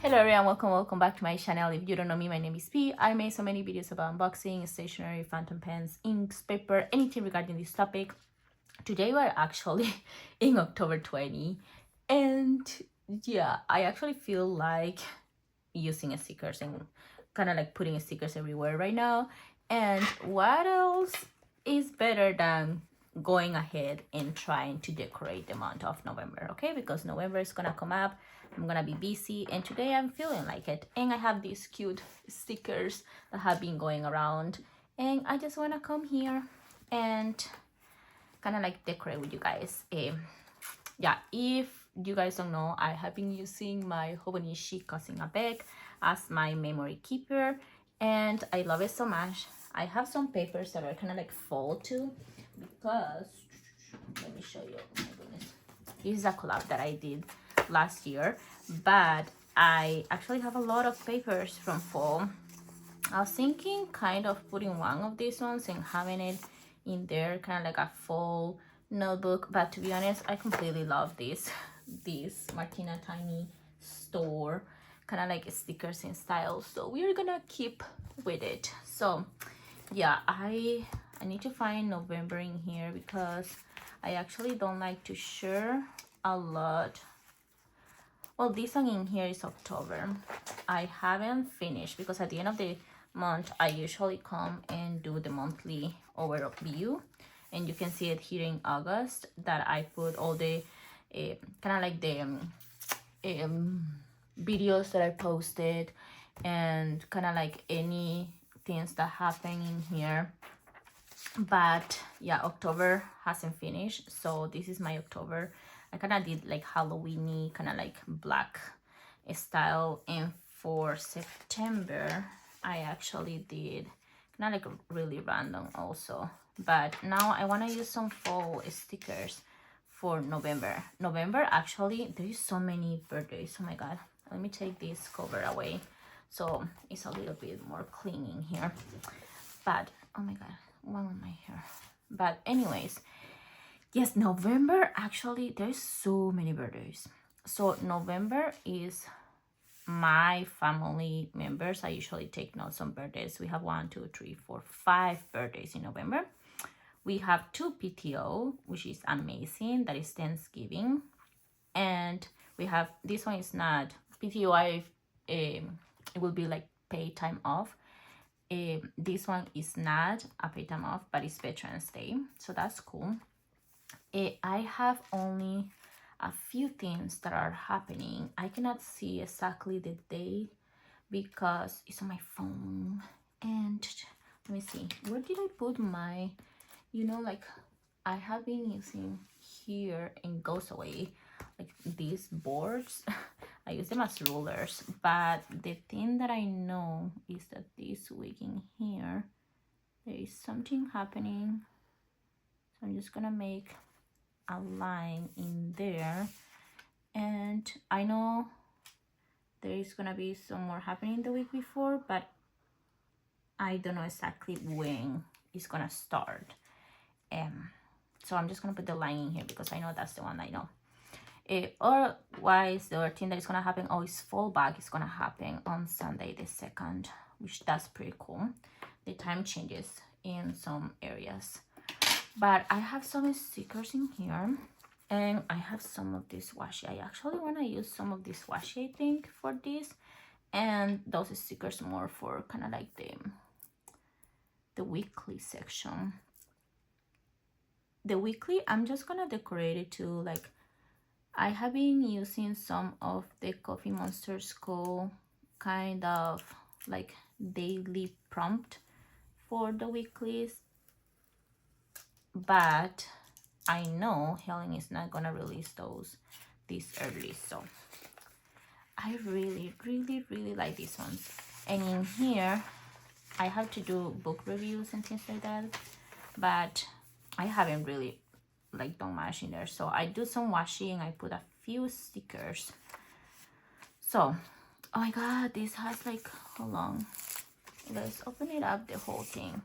Hello everyone, welcome back to my channel. If you don't know me, my name is P. I made so many videos about unboxing, stationery, phantom pens, inks, paper, anything regarding this topic. Today we're actually in October 20, and yeah, I actually feel like using stickers and kind of like putting stickers everywhere right now. And what else is better than going ahead and trying to decorate the month of November, okay? Because November is gonna come up, I'm gonna be busy, and today I'm feeling like it. And I have these cute stickers that have been going around, and I just wanna come here and kind of like decorate with you guys. Yeah, if you guys don't know, I have been using my Hobonichi cousin Avec as my memory keeper, and I love it so much. I have some papers that are kind of like fold too, because let me show you. Oh my goodness, this is a collab that I did last year, but I actually have a lot of papers from fall. I was thinking kind of putting one of these ones and having it in there, kind of like a fall notebook, but to be honest, I completely love this Martina Tiny store kind of like stickers in style, so we're gonna keep with it. So yeah, I need to find November in here because I actually don't like to share a lot. Well, this one in here is October. I haven't finished because at the end of the month I usually come and do the monthly overview, and you can see it here in August that I put all the kind of like the videos that I posted and kind of like any things that happen in here. But yeah, October hasn't finished, so this is my October. I kind of did like Halloweeny, kind of like black style, and for September I actually did kind of like really random also. But now I want to use some fall stickers for November. Actually, there is so many birthdays. Oh my god, let me take this cover away so it's a little bit more clean in here. But oh my god, one on my hair. But anyways, yes, November, actually there's so many birthdays. So November is my family members. I usually take notes on birthdays. We have 1, 2, 3, 4, 5 birthdays in November. We have 2 PTO, which is amazing. That is Thanksgiving. And we have, this one is not PTO. It will be like paid time off. This one is not a paid time off, but it's Veterans Day, so that's cool. I have only a few things that are happening. I cannot see exactly the date because it's on my phone. And let me see, where did I put my, like I have been using here and goes away, like these boards. I use them as rulers, but the thing that I know is that this week in here there is something happening, so I'm just gonna make a line in there. And I know there is gonna be some more happening the week before, but I don't know exactly when it's gonna start. So I'm just gonna put the line in here because I know that's the one I know. Otherwise, the other thing that is gonna happen, is fall back is gonna happen on Sunday the 2nd, which that's pretty cool. The time changes in some areas, but I have some stickers in here, and I have some of this washi. I actually want to use some of this washi, I think, for this, and those stickers more for kind of like the weekly section. The weekly, I'm just gonna decorate it too. Like, I have been using some of the Coffee Monster's Co. kind of like daily prompt for the weeklies, but I know Helen is not gonna release those this early, so I really like these ones. And in here I have to do book reviews and things like that, but I haven't really like done much in there. So I do some washing, I put a few stickers. So oh my god, this has like, how long? Let's open it up, the whole thing,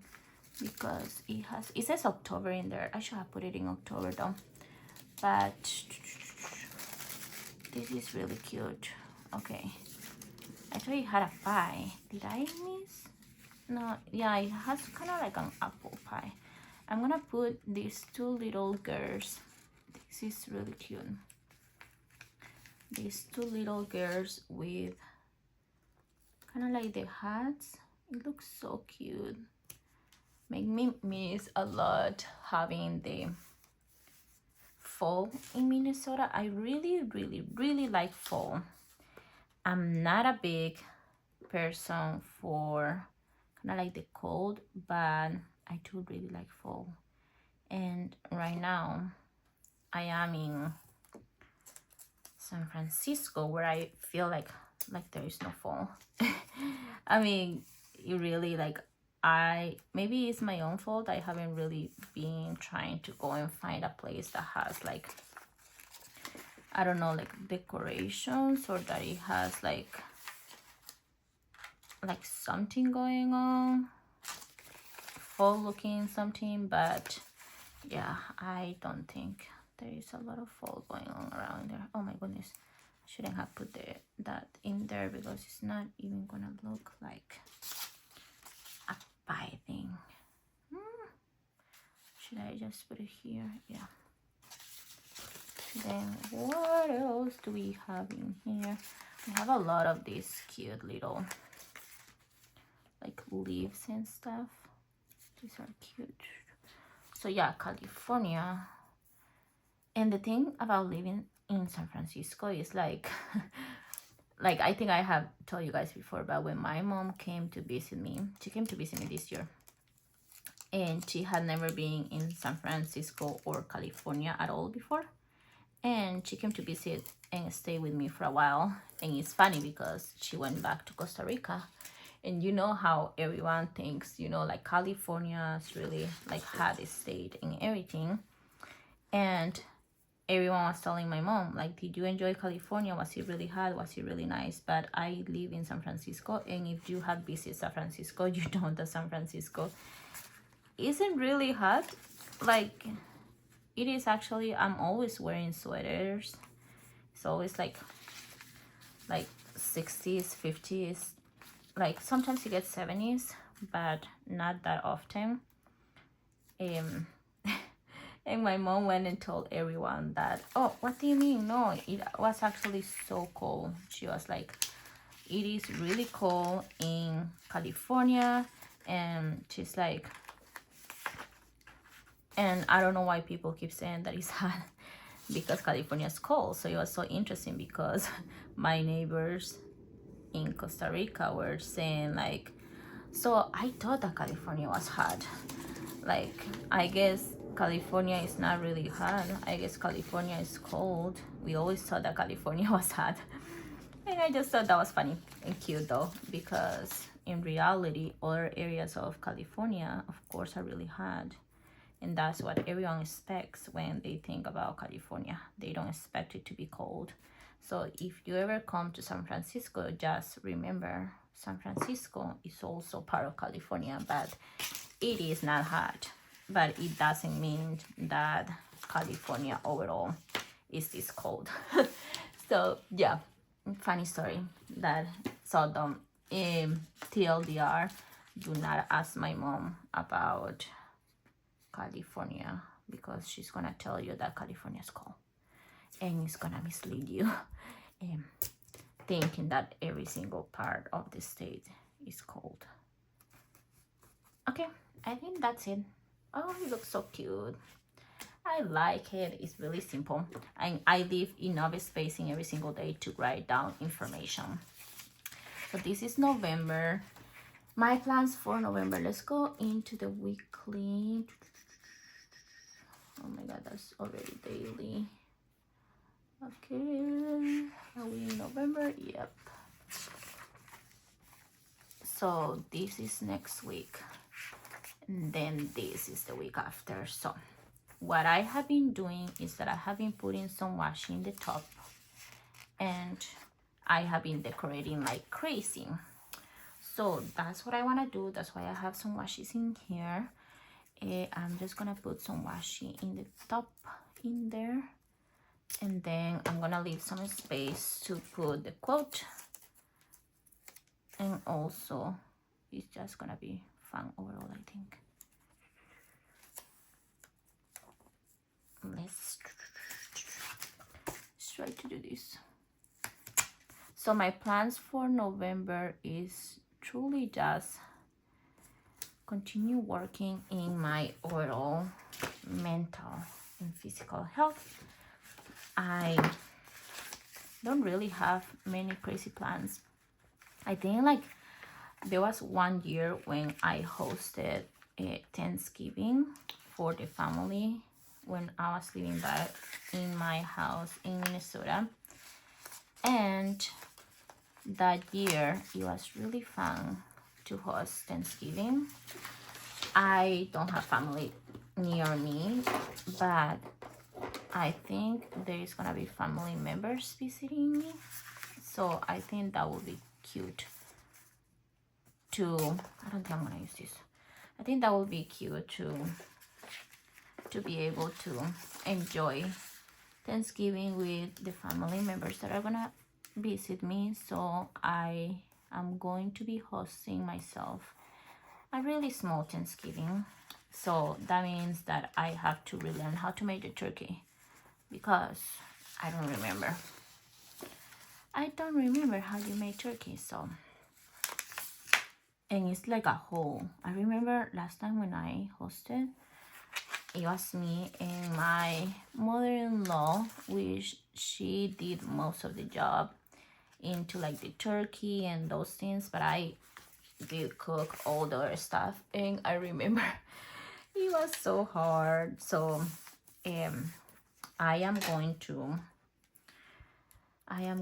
because it says October in there. I should have put it in October though, but this is really cute. Okay, I thought it had a pie. Did I miss? No, yeah, it has kind of like an apple pie. I'm gonna put these two little girls. This is really cute. These two little girls with kind of like the hats. It looks so cute. Make me miss a lot having the fall in Minnesota. I really like fall. I'm not a big person for kind of like the cold, but I do really like fall. And right now I am in San Francisco, where I feel like there is no fall. I mean, it really like, maybe it's my own fault. I haven't really been trying to go and find a place that has like, I don't know, like decorations, or that it has like something going on, fall looking something. But yeah, I don't think there is a lot of fall going on around there. Oh my goodness, I shouldn't have put that in there, because it's not even gonna look like a pie thing. Should I just put it here? Yeah. Then what else do we have in here? We have a lot of these cute little like leaves and stuff. These are cute. So yeah, California. And the thing about living in San Francisco is like like, I think I have told you guys before, but when my mom came to visit me, she came to visit me this year, and she had never been in San Francisco or California at all before. And she came to visit and stay with me for a while. And it's funny because she went back to Costa Rica. And you know how everyone thinks, you know, like California is really like hot state and everything. And everyone was telling my mom, like, did you enjoy California? Was it really hot? Was it really nice? But I live in San Francisco, and if you have visited San Francisco, you know that San Francisco isn't really hot. Like, it is actually, I'm always wearing sweaters. It's always like 60s, 50s. Like, sometimes you get 70s, but not that often. And my mom went and told everyone that, oh, what do you mean? No, it was actually so cold. She was like, it is really cold in California. And she's like, and I don't know why people keep saying that it's hot, because California is cold. So it was so interesting, because my neighbors in Costa Rica were saying like, so I thought that California was hot. Like, I guess California is not really hot. I guess California is cold. We always thought that California was hot. And I just thought that was funny and cute though, because in reality, other areas of California, of course, are really hot. And that's what everyone expects when they think about California. They don't expect it to be cold. So if you ever come to San Francisco, just remember San Francisco is also part of California, but it is not hot. But it doesn't mean that California overall is this cold. So yeah, funny story that, so TLDR, do not ask my mom about California, because she's gonna tell you that California is cold, and it's gonna mislead you thinking that every single part of the state is cold. Okay, I think that's it. Oh, it looks so cute. I like it. It's really simple, and I leave enough spacing every single day to write down information. So this is November. My plans for November. Let's go into the weekly. Oh my god, that's already daily. Okay, are we in November? Yep. So this is next week, and then this is the week after. So what I have been doing is that I have been putting some washi in the top, and I have been decorating like crazy. So that's what I want to do. That's why I have some washes in here. I'm just gonna put some washi in the top in there, and then I'm gonna leave some space to put the quote And also it's just gonna be fun overall, I think. Let's try to do this. So my plans for November is truly just continue working in my overall mental and physical health. I don't really have many crazy plans. I think like there was one year when I hosted a Thanksgiving for the family when I was living back in my house in Minnesota. And that year it was really fun to host Thanksgiving. I don't have family near me, but I think there is gonna be family members visiting me, so I think that would be cute to, I don't think I'm gonna use this. I think that would be cute to be able to enjoy Thanksgiving with the family members that are gonna visit me. So I am going to be hosting myself a really small Thanksgiving. So that means that I have to relearn how to make the turkey because I don't remember how you make turkey. So, and it's like a whole, I remember last time when I hosted, it was me and my mother-in-law, which she did most of the job into like the turkey and those things, but I did cook all the other stuff. And I remember it was so hard. So I am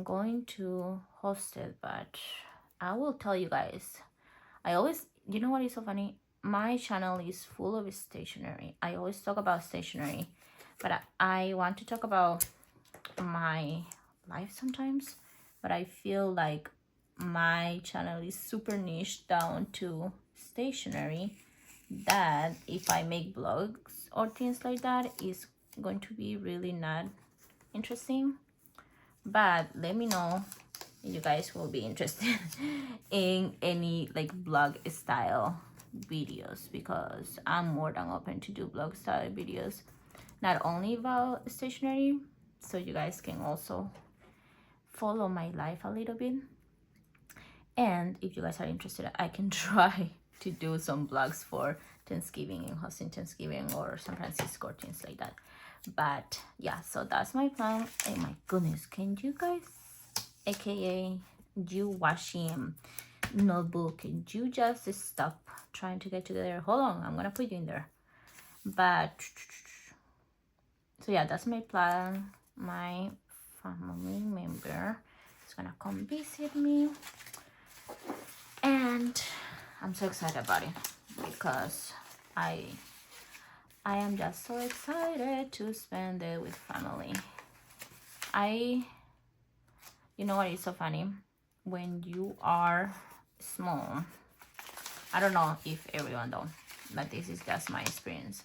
going to host it, but I will tell you guys, I always, you know what is so funny, my channel is full of stationery. I always talk about stationery, but I want to talk about my life sometimes, but I feel like my channel is super niche down to stationery, that if I make vlogs or things like that, is going to be really not interesting. But let me know if you guys will be interested in any like vlog style videos, because I'm more than open to do vlog style videos, not only about stationery, so you guys can also follow my life a little bit. And if you guys are interested, I can try to do some vlogs for Thanksgiving and hosting Thanksgiving or San Francisco or things like that. But yeah, so that's my plan. Oh my goodness, can you guys, aka you washing notebook, can you just stop trying to get together? Hold on, I'm gonna put you in there. But so yeah, that's my plan. My family member is gonna come visit me, and I'm so excited about it because I am just so excited to spend it with family. You know what is so funny? When you are small, I don't know if everyone though, but this is just my experience.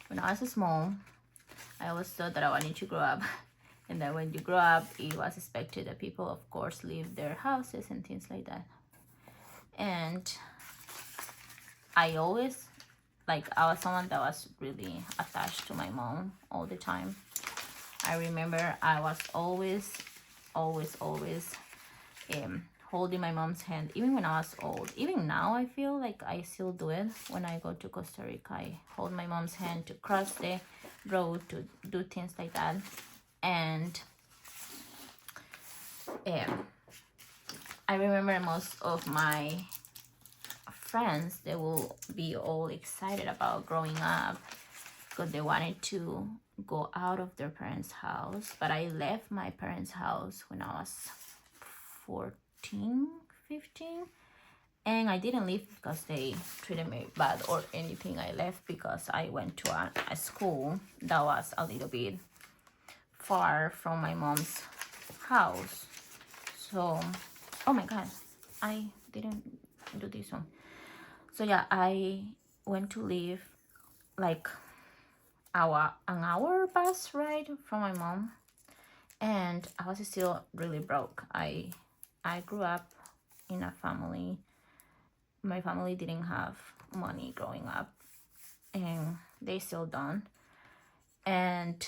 When I was small, I always thought that I wanted to grow up. And then when you grow up, it was expected that people, of course, leave their houses and things like that. And I always, like, I was someone that was really attached to my mom all the time. I remember I was always holding my mom's hand, even when I was old. Even now, I feel like I still do it. When I go to Costa Rica, I hold my mom's hand to cross the road, to do things like that. And I remember most of my friends, they will be all excited about growing up because they wanted to go out of their parents' house. But I left my parents' house when I was 14, 15, and I didn't leave because they treated me bad or anything. I left because I went to a school that was a little bit far from my mom's house. So, oh my god, I didn't do this one. So yeah, I went to live like an hour bus ride from my mom, and I was still really broke. I grew up in a family. My family didn't have money growing up, and they still don't. And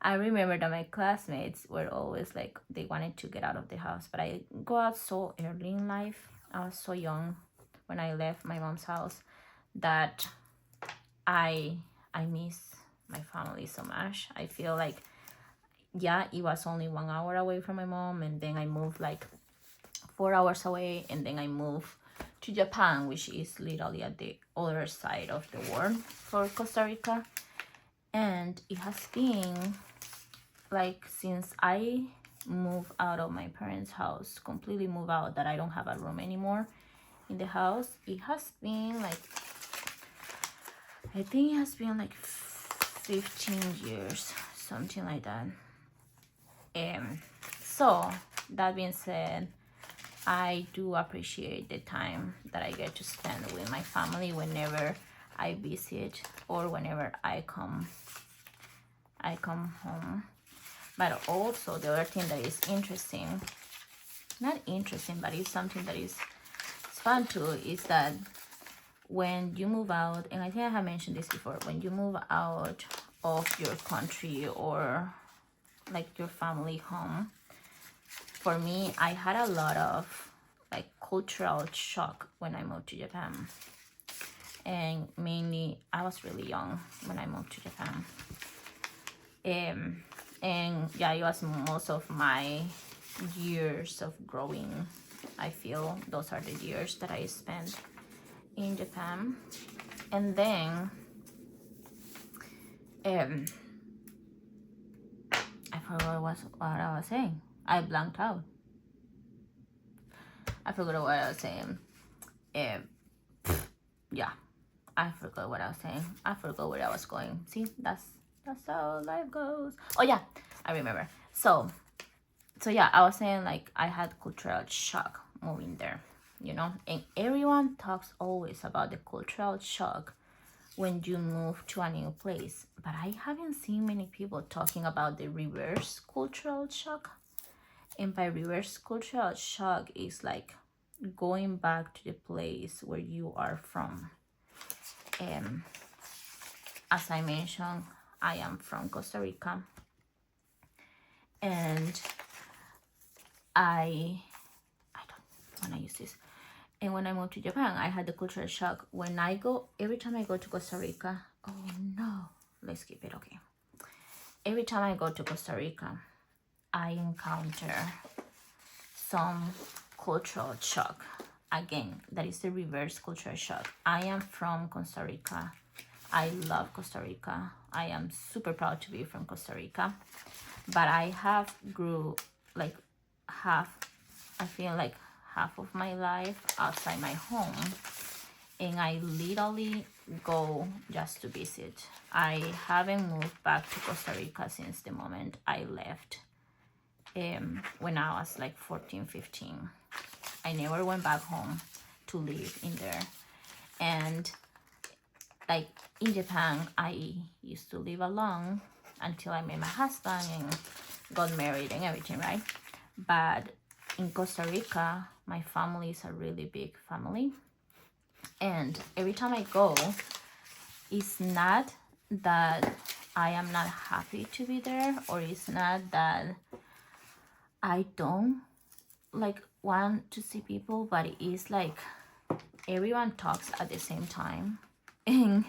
I remember that my classmates were always like, they wanted to get out of the house, but I go out so early in life. I was so young when I left my mom's house that I miss my family so much. I feel like, yeah, it was only 1 hour away from my mom, and then I moved like 4 hours away, and then I moved to Japan, which is literally at the other side of the world for Costa Rica. And it has been like, since I moved out of my parents' house, completely moved out, that I don't have a room anymore in the house, it has been like, I think it has been like 15 years, something like that. So that being said, I do appreciate the time that I get to spend with my family whenever I visit or whenever I come home. But also the other thing that is interesting, not interesting, but it's something that is fun too, is that when you move out, and I think I have mentioned this before, when you move out of your country or like your family home, for me, I had a lot of like cultural shock when I moved to Japan. And mainly, I was really young when I moved to Japan. And yeah, it was most of my years of growing. I feel those are the years that I spent in Japan. And then I forgot what I was saying. I blanked out. I forgot what I was saying. Yeah, I forgot what I was saying. I forgot where I was going. See, that's how life goes. Oh yeah, I remember. So yeah, I was saying like I had cultural shock moving there, you know, and everyone talks always about the cultural shock when you move to a new place, but I haven't seen many people talking about the reverse cultural shock. And by reverse cultural shock is like going back to the place where you are from. As I mentioned, I am from Costa Rica, and I don't want to use this. And when I moved to Japan, I had the cultural shock. Every time I go to Costa Rica, oh no, let's keep it, okay. Every time I go to Costa Rica, I encounter some cultural shock. Again, that is the reverse cultural shock. I am from Costa Rica. I love Costa Rica. I am super proud to be from Costa Rica. But I have grew like half of my life outside my home, and I literally go just to visit. I haven't moved back to Costa Rica since the moment I left when I was like 14, 15. I never went back home to live in there. And like in Japan, I used to live alone until I met my husband and got married and everything, right? But in Costa Rica, my family is a really big family. And every time I go, it's not that I am not happy to be there, or it's not that I don't like want to see people, but it is like everyone talks at the same time. And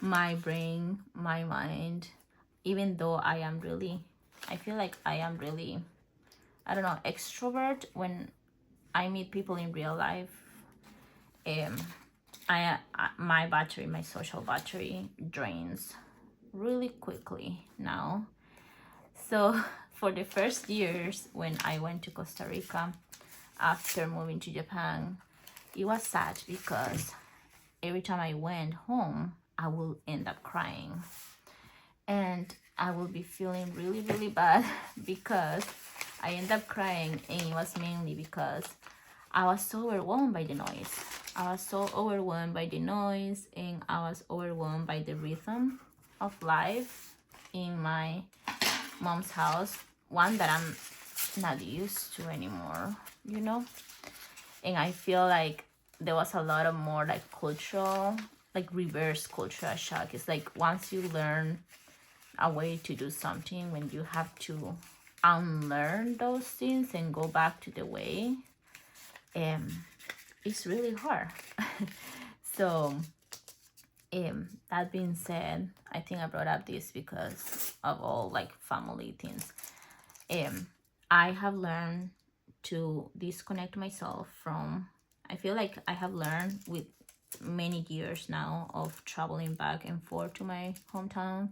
my brain, my mind, even though I feel like I am really, I don't know, extrovert when I meet people in real life. My social battery drains really quickly now. So for the first years when I went to Costa Rica after moving to Japan, it was sad because every time I went home, I will end up crying. And I will be feeling really, really bad because I end up crying, and it was mainly because I was so overwhelmed by the noise. I was so overwhelmed by the noise, and I was overwhelmed by the rhythm of life in my mom's house, one that I'm not used to anymore, you know? And I feel like there was a lot of more like cultural, like reverse cultural shock. It's like once you learn a way to do something, when you have to unlearn those things and go back to the way, it's really hard. So that being said, I think I brought up this because of all like family things. I have learned to disconnect myself from, I feel like I have learned with many years now of traveling back and forth to my hometown,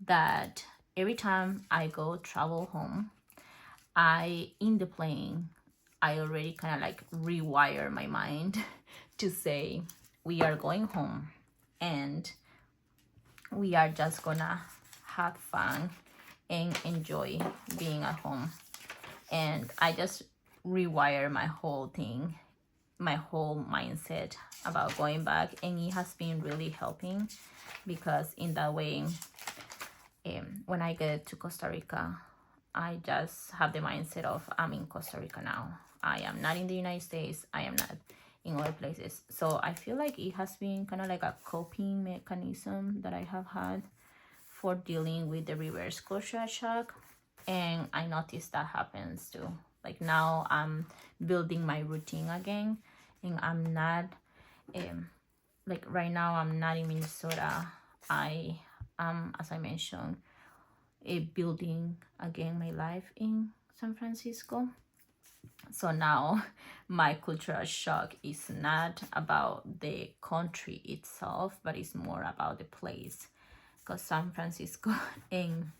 that every time I go travel home, in the plane, I already kind of like rewire my mind to say, we are going home and we are just gonna have fun and enjoy being at home. And I just rewire my whole thing, my whole mindset about going back, and it has been really helping, because in that way, when I get to Costa Rica, I just have the mindset of, I'm in Costa Rica now. I am not in the United States. I am not in other places. So I feel like it has been kind of like a coping mechanism that I have had for dealing with the reverse cultural shock. And I noticed that happens too. Like now I'm building my routine again, and I'm not, like right now I'm not in Minnesota. I am, as I mentioned, building again my life in San Francisco. So now my cultural shock is not about the country itself, but it's more about the place, because San Francisco and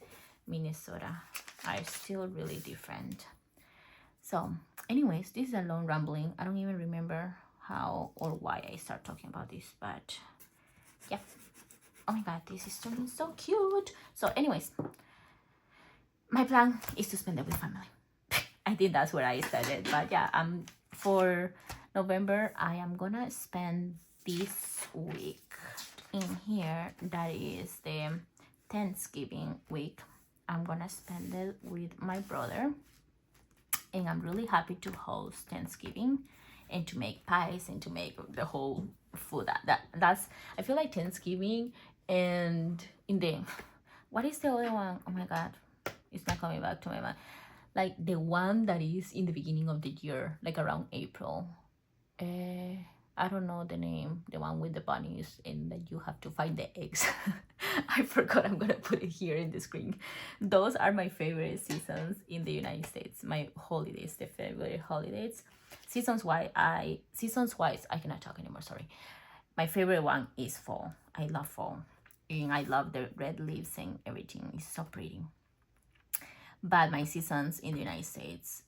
Minnesota are still really different. So anyways, this is a long rambling. I don't even remember how or why I start talking about this, but yeah. Oh my god, this is turning so cute. So anyways, my plan is to spend it with family. I think that's where I started. But yeah, for November, I am gonna spend this week in here. That is the Thanksgiving week. I'm gonna spend it with my brother, and I'm really happy to host Thanksgiving and to make pies and to make the whole food. That's I feel like Thanksgiving, and in the, what is the other one? Oh my god, it's not coming back to my mind. Like the one that is in the beginning of the year, like around April. I don't know the name. The one with the bunnies and that you have to find the eggs. I forgot. I'm gonna put it here in the screen. Those are my favorite seasons in the United States. My holidays, the favorite holidays. Seasons wise, I cannot talk anymore. Sorry. My favorite one is fall. I love fall, and I love the red leaves and everything. It's so pretty. But my seasons in the United States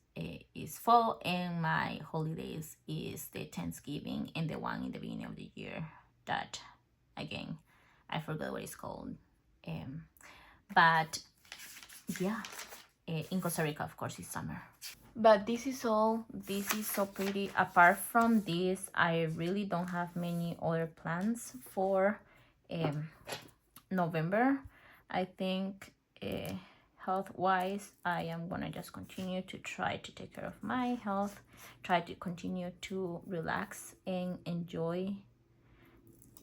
is fall, and my holidays is the Thanksgiving and the one in the beginning of the year that, again, I forgot what it's called. But yeah, in Costa Rica, of course, it's summer. But this is all. This is so pretty. Apart from this, I really don't have many other plans for November. I think health-wise, I am gonna just continue to try to take care of my health, try to continue to relax and enjoy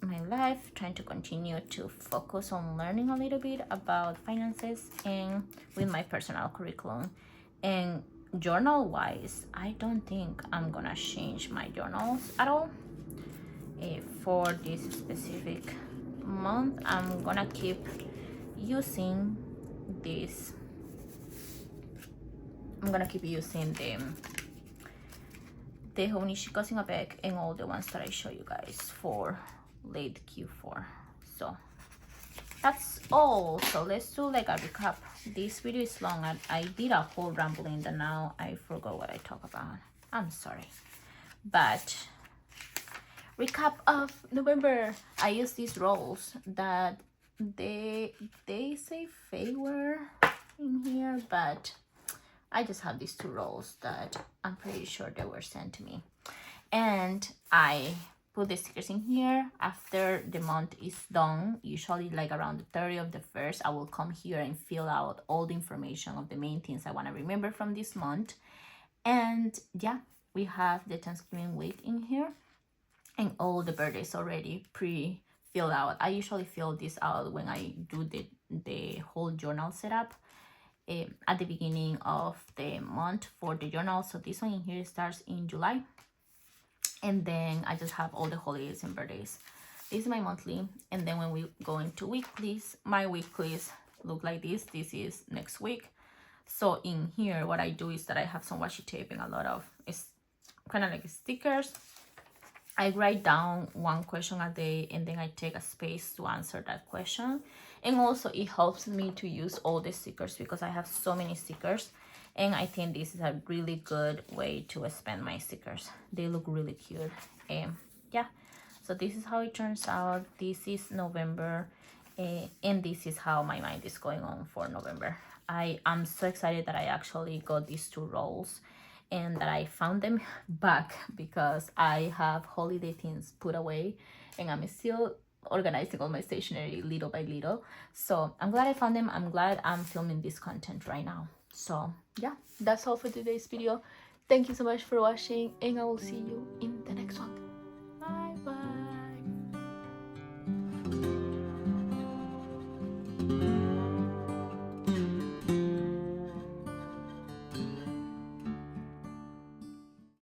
my life, trying to continue to focus on learning a little bit about finances and with my personal curriculum. And journal-wise, I don't think I'm gonna change my journals at all. For this specific month, I'm gonna keep using this. I'm gonna keep using the Hobonichi Avec and all the ones that I show you guys for late Q4. So that's all. So let's do like a recap. This video is long. I did a whole rambling that now I forgot what I talk about. I'm sorry. But recap of November. I use these rolls that they say favor in here, but I just have these two rolls that I'm pretty sure they were sent to me. And I put the stickers in here. After the month is done, usually like around the 30th of the 1st, I will come here and fill out all the information of the main things I want to remember from this month. And yeah, we have the Thanksgiving week in here, and all the birthdays already pre-filled out. I usually fill this out when I do the whole journal setup at the beginning of the month for the journal. So this one in here starts in July, and then I just have all the holidays and birthdays. This is my monthly, and then when we go into weeklies, my weeklies look like this. This is next week. So in here, what I do is that I have some washi tape and a lot of, it's kind of like stickers. I write down one question a day, and then I take a space to answer that question. And also it helps me to use all the stickers because I have so many stickers, and I think this is a really good way to spend my stickers. They look really cute. Yeah, so this is how it turns out. This is November, and this is how my mind is going on for November. I am so excited that I actually got these 2 rolls and that I found them back because I have holiday things put away, and I'm still organizing all my stationery little by little. So I'm glad I found them. I'm glad I'm filming this content right now. So yeah, that's all for today's video. Thank you so much for watching, and I will see you in the next one. Bye bye.